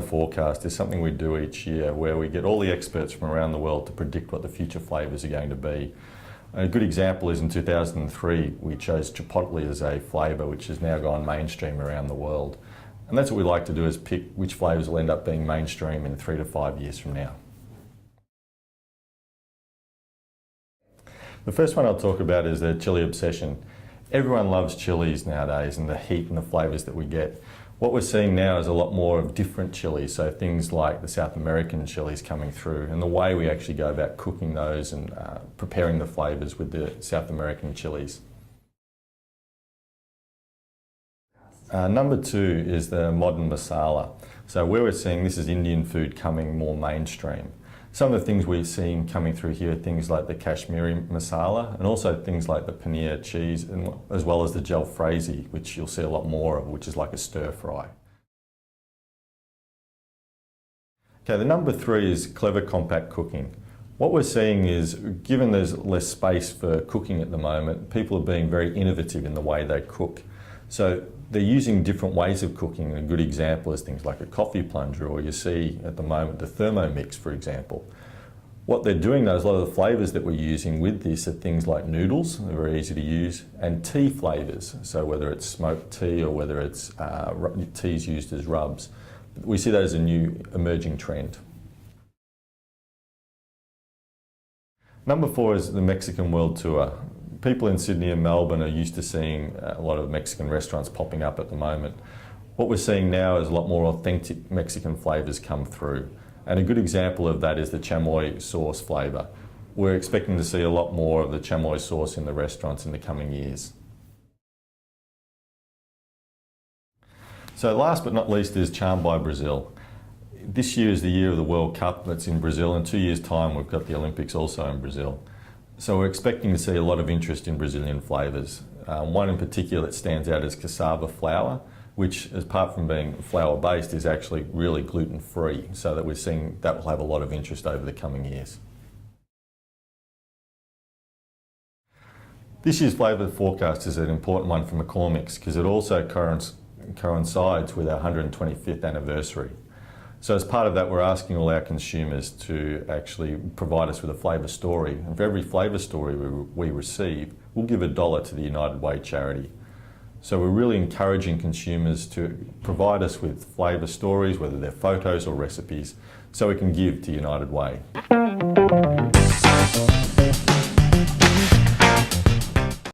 Forecast is something we do each year where we get all the experts from around the world to predict what the future flavours are going to be. A good example is in 2003 we chose Chipotle as a flavour which has now gone mainstream around the world. And that's what we like to do, is pick which flavours will end up being mainstream in 3 to 5 years from now. The first one I'll talk about is the chili obsession. Everyone loves chilies nowadays and the heat and the flavours that we get. What we're seeing now is a lot more of different chilies, so things like the South American chilies coming through, and the way we actually go about cooking those and preparing the flavours with the South American chilies. Number 2 is the modern masala. So where we're seeing this is Indian food coming more mainstream. Some of the things we're seeing coming through here are things like the Kashmiri masala and also things like the paneer cheese, and as well as the jalfrezi, which you'll see a lot more of, which is like a stir fry. Okay, the number 3 is clever compact cooking. What we're seeing is, given there's less space for cooking at the moment, people are being very innovative in the way they cook. So they're using different ways of cooking. A good example is things like a coffee plunger, or you see at the moment the Thermomix, for example. What they're doing though is a lot of the flavours that we're using with this are things like noodles, they're very easy to use, and tea flavours. So whether it's smoked tea or whether it's teas used as rubs. We see that as a new emerging trend. Number 4 is the Mexican World Tour. People in Sydney and Melbourne are used to seeing a lot of Mexican restaurants popping up at the moment. What we're seeing now is a lot more authentic Mexican flavours come through. And a good example of that is the chamoy sauce flavour. We're expecting to see a lot more of the chamoy sauce in the restaurants in the coming years. So last but not least is Charmed by Brazil. This year is the year of the World Cup that's in Brazil. In 2 years' time we've got the Olympics also in Brazil. So we're expecting to see a lot of interest in Brazilian flavours. One in particular that stands out is cassava flour, which, apart from being flour-based, is actually really gluten-free, so that we're seeing that will have a lot of interest over the coming years. This year's Flavour Forecast is an important one for McCormick's because it also coincides with our 125th anniversary. So as part of that, we're asking all our consumers to actually provide us with a flavour story. And for every flavour story we receive, we'll give $1 to the United Way charity. So we're really encouraging consumers to provide us with flavour stories, whether they're photos or recipes, so we can give to United Way.